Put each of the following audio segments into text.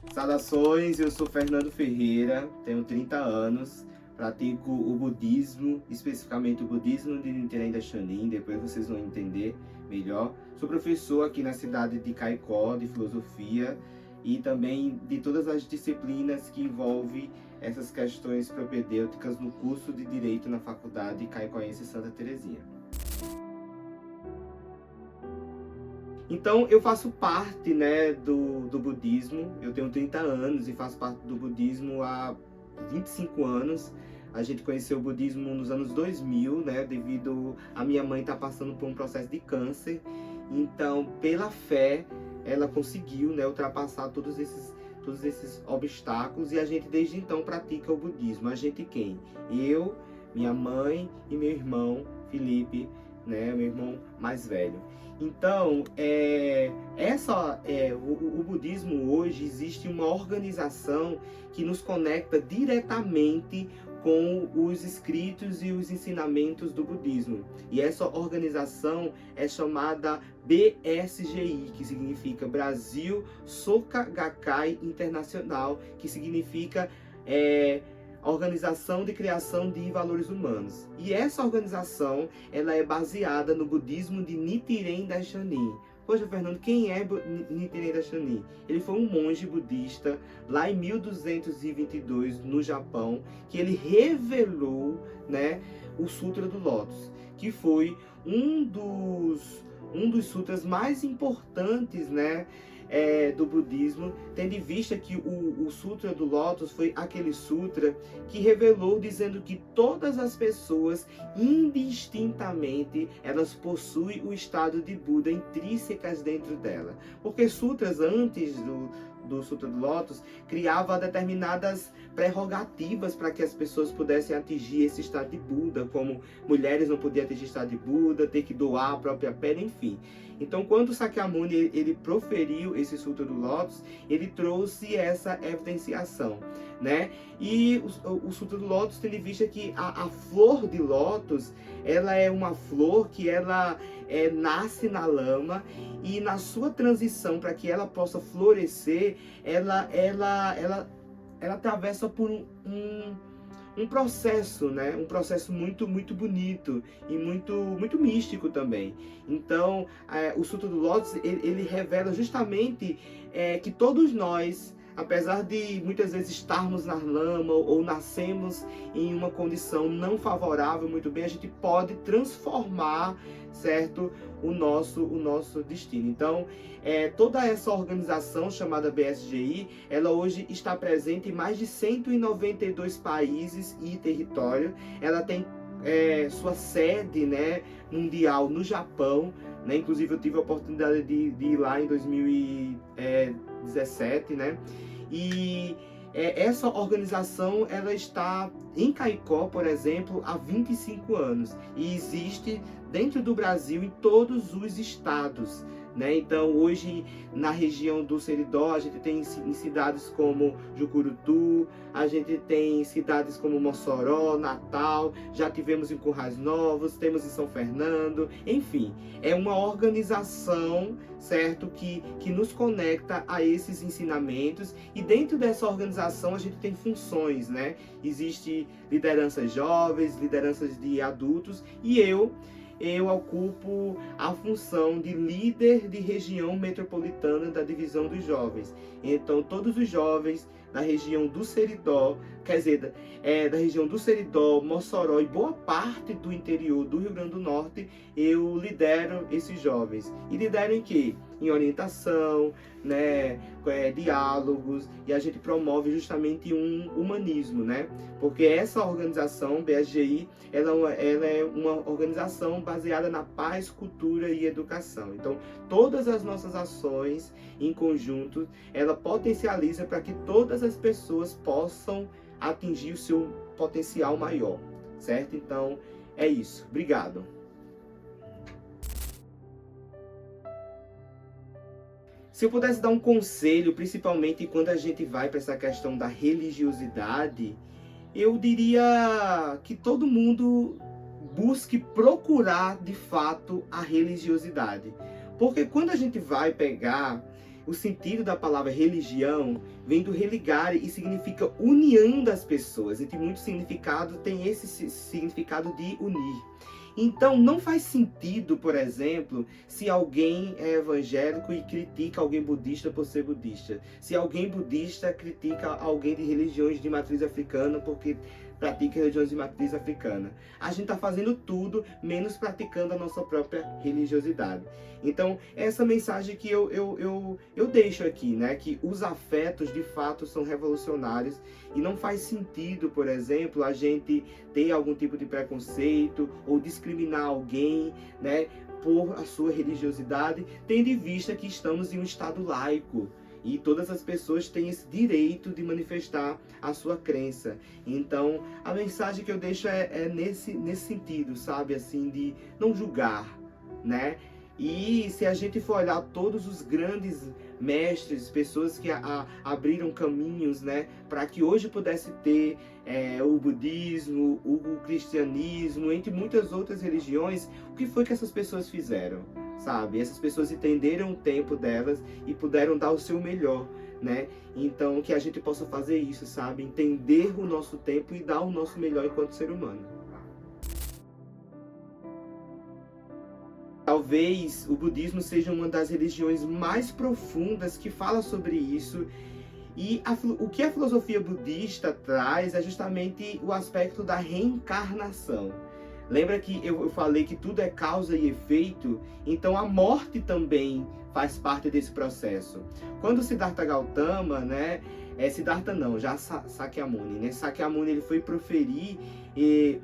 Saudações, eu sou Fernando Ferreira, tenho 30 anos, pratico o budismo, especificamente o budismo de Nichiren Daishonin, depois vocês vão entender melhor. Sou professor aqui na cidade de Caicó, de filosofia, e também de todas as disciplinas que envolvem essas questões propedêuticas no curso de Direito na Faculdade Caicoense Santa Terezinha. Então, eu faço parte, né, do budismo. Eu tenho 30 anos e faço parte do budismo há 25 anos. A gente conheceu o budismo nos anos 2000, né, devido a minha mãe estar passando por um processo de câncer. Então, pela fé, ela conseguiu, né, ultrapassar todos esses obstáculos, e a gente desde então pratica o budismo. A gente quem? Eu, minha mãe e meu irmão Felipe, né, meu irmão mais velho. Então, o budismo hoje existe uma organização que nos conecta diretamente com os escritos e os ensinamentos do budismo. E essa organização é chamada BSGI, que significa Brasil Soka Gakkai Internacional, que significa Organização de Criação de Valores Humanos. E essa organização, ela é baseada no budismo de Nichiren Daishonin. Poxa, Fernando, quem é Nichiren Daishonin? Ele foi um monge budista lá em 1222 no Japão, que ele revelou, né, o Sutra do Lótus, que foi um dos sutras mais importantes, né, do budismo, tendo em vista que o Sutra do Lótus foi aquele sutra que revelou dizendo que todas as pessoas, indistintamente, elas possuem o estado de Buda intrínsecas dentro dela. Porque sutras antes do Sutra do Lótus criava determinadas prerrogativas para que as pessoas pudessem atingir esse estado de Buda, como mulheres não podiam atingir estado de Buda, ter que doar a própria pele, enfim. Então, quando Sakyamuni ele proferiu esse Sutra do Lótus, ele trouxe essa evidenciação, né? E o Sutra do Lótus tendo em vista que a flor de lótus, ela é uma flor que ela nasce na lama, e na sua transição para que ela possa florescer, ela atravessa por um processo, né? Um processo muito, muito bonito e muito, muito místico também. Então, o Sutra do Lótus, ele revela justamente que todos nós, apesar de muitas vezes estarmos na lama ou nascemos em uma condição não favorável, muito bem, a gente pode transformar, certo, o nosso destino. Então, toda essa organização chamada BSGI, ela hoje está presente em mais de 192 países e território. Ela tem sua sede, né, mundial no Japão, né? Inclusive eu tive a oportunidade de ir lá em 2017, né? E essa organização, ela está em Caicó, por exemplo, há 25 anos, e existe dentro do Brasil em todos os estados, né? Então, hoje, na região do Seridó, a gente tem em cidades como Jucurutu, a gente tem cidades como Mossoró, Natal, já tivemos em Currais Novos, temos em São Fernando, enfim, é uma organização, certo, que nos conecta a esses ensinamentos, e dentro dessa organização a gente tem funções, né? Existe lideranças jovens, lideranças de adultos, e eu ocupo a função de líder de região metropolitana da divisão dos jovens. Então, todos os jovens da região do Seridó, quer dizer, da região do Seridó, Mossoró e boa parte do interior do Rio Grande do Norte, eu lidero esses jovens. E lidero em quê? Em orientação, né, diálogos, e a gente promove justamente um humanismo, né? Porque essa organização, BSGI, ela é uma organização baseada na paz, cultura e educação. Então, todas as nossas ações em conjunto, ela potencializa para que todas as pessoas possam atingir o seu potencial maior, certo? Então, é isso. Obrigado. Se eu pudesse dar um conselho, principalmente quando a gente vai para essa questão da religiosidade, eu diria que todo mundo busque procurar de fato a religiosidade. Porque quando a gente vai pegar o sentido da palavra religião vem do religare e significa união das pessoas. Entre muitos significados, tem esse significado de unir. Então, não faz sentido, por exemplo, se alguém é evangélico e critica alguém budista por ser budista. Se alguém budista critica alguém de religiões de matriz africana porque pratica religiões de matriz africana. A gente está fazendo tudo, menos praticando a nossa própria religiosidade. Então, essa mensagem que eu deixo aqui, né? Que os afetos, de fato, são revolucionários e não faz sentido, por exemplo, a gente ter algum tipo de preconceito ou discriminar alguém, né? Por a sua religiosidade, tendo em vista que estamos em um estado laico. E todas as pessoas têm esse direito de manifestar a sua crença. Então, a mensagem que eu deixo é nesse sentido, sabe? Assim, de não julgar, né? E se a gente for olhar todos os grandes mestres, pessoas que abriram caminhos, né? Para que hoje pudesse ter o budismo, o cristianismo, entre muitas outras religiões, o que foi que essas pessoas fizeram? Sabe? Essas pessoas entenderam o tempo delas e puderam dar o seu melhor, né? Então, que a gente possa fazer isso, sabe? Entender o nosso tempo e dar o nosso melhor enquanto ser humano. Talvez o budismo seja uma das religiões mais profundas que fala sobre isso. E o que a filosofia budista traz é justamente o aspecto da reencarnação. Lembra que eu falei que tudo é causa e efeito? Então a morte também faz parte desse processo. Quando Siddhartha Gautama, né? Siddhartha não, já Sakyamuni, né? Sakyamuni, ele foi proferir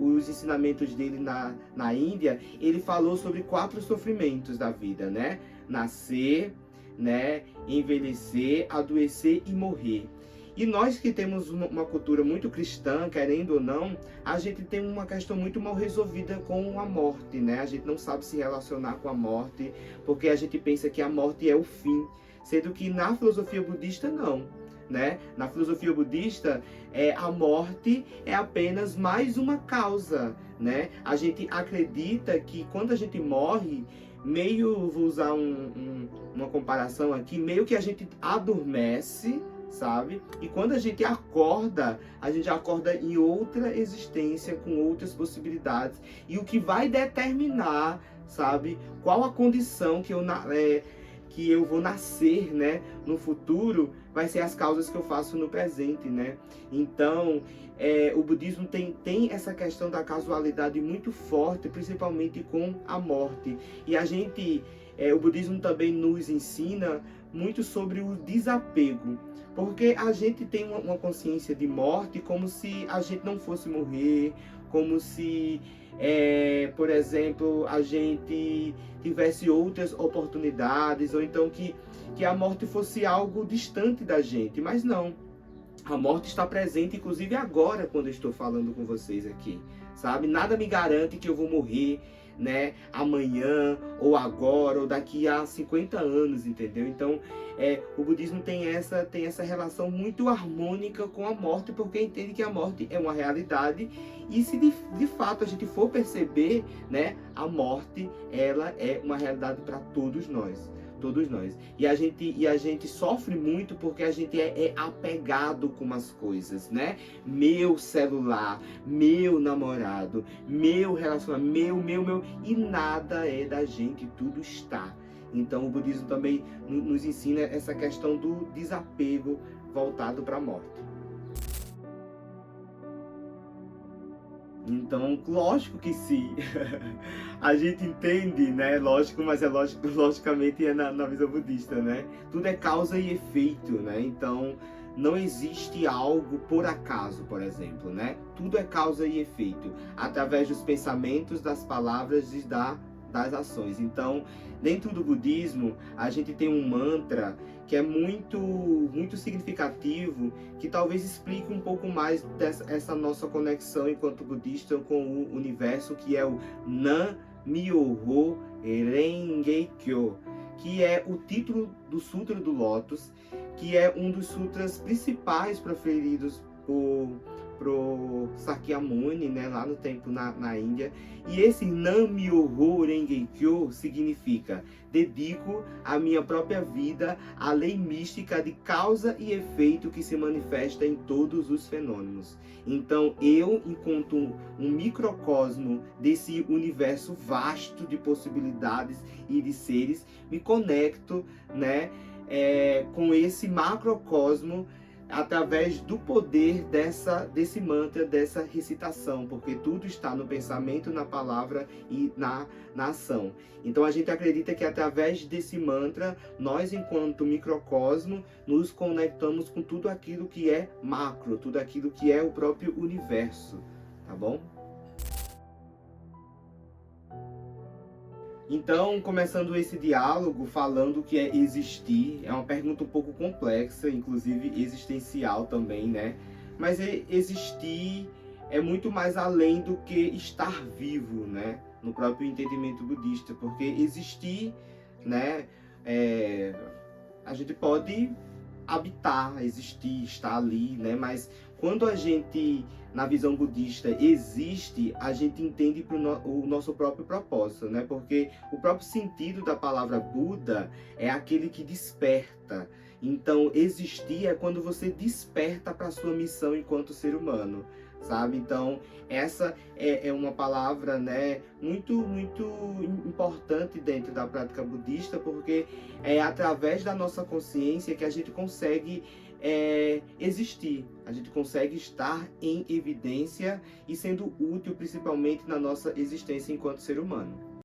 os ensinamentos dele na Índia. Ele falou sobre 4 sofrimentos da vida, né? Nascer, né? Envelhecer, adoecer e morrer. E nós que temos uma cultura muito cristã, querendo ou não, a gente tem uma questão muito mal resolvida com a morte, né? A gente não sabe se relacionar com a morte, porque a gente pensa que a morte é o fim, sendo que na filosofia budista não, né? Na filosofia budista, a morte é apenas mais uma causa, né? A gente acredita que quando a gente morre, vou usar uma comparação aqui, meio que a gente adormece, sabe? E quando a gente acorda em outra existência, com outras possibilidades. E o que vai determinar, sabe? Qual a condição que eu vou nascer, né? No futuro, vai ser as causas que eu faço no presente, né? Então, o budismo tem essa questão da casualidade muito forte, principalmente com a morte. E o budismo também nos ensina muito sobre o desapego. Porque a gente tem uma consciência de morte como se a gente não fosse morrer, como se, por exemplo, a gente tivesse outras oportunidades, ou então que a morte fosse algo distante da gente. Mas não, a morte está presente, inclusive agora, quando eu estou falando com vocês aqui, sabe? Nada me garante que eu vou morrer, né, amanhã, ou agora, ou daqui a 50 anos, entendeu? Então, o budismo tem essa relação muito harmônica com a morte, porque entende que a morte é uma realidade, e se de fato a gente for perceber, né, a morte, ela é uma realidade para todos nós. Todos nós. E a gente sofre muito porque a gente é apegado com as coisas, né? Meu celular, meu namorado, meu relacionamento, meu. E nada é da gente, tudo está. Então o budismo também nos ensina essa questão do desapego voltado para a morte. Então, lógico que sim, a gente entende, né? Lógico, mas logicamente na visão budista, né? Tudo é causa e efeito, né? Então, não existe algo por acaso, por exemplo, né? Tudo é causa e efeito, através dos pensamentos, das palavras e das ações. Então, dentro do budismo, a gente tem um mantra que é muito, muito significativo, que talvez explique um pouco mais essa nossa conexão enquanto budista com o universo, que é o Nam-myoho Renge-kyo, que é o título do Sutra do Lótus, que é um dos sutras principais proferidos pro Sakyamuni, né, lá no tempo na Índia. E esse Nam-myoho Renge-kyo significa: dedico a minha própria vida à lei mística de causa e efeito que se manifesta em todos os fenômenos. Então eu, enquanto um microcosmo desse universo vasto de possibilidades e de seres, me conecto, né, com esse macrocosmo através do poder desse mantra, dessa recitação, porque tudo está no pensamento, na palavra e na ação. Então a gente acredita que através desse mantra, nós, enquanto microcosmo, nos conectamos com tudo aquilo que é macro, tudo aquilo que é o próprio universo, tá bom? Então, começando esse diálogo falando que é existir, é uma pergunta um pouco complexa, inclusive existencial também, né? Mas existir é muito mais além do que estar vivo, né? No próprio entendimento budista, porque existir, né? A gente pode habitar, existir, estar ali, né? Mas quando a gente, na visão budista, existe, a gente entende o nosso próprio propósito, né? Porque o próprio sentido da palavra Buda é aquele que desperta. Então, existir é quando você desperta para a sua missão enquanto ser humano, sabe? Então, essa é uma palavra, né, muito importante dentro da prática budista, porque é através da nossa consciência que a gente consegue existir, a gente consegue estar em evidência e sendo útil principalmente na nossa existência enquanto ser humano.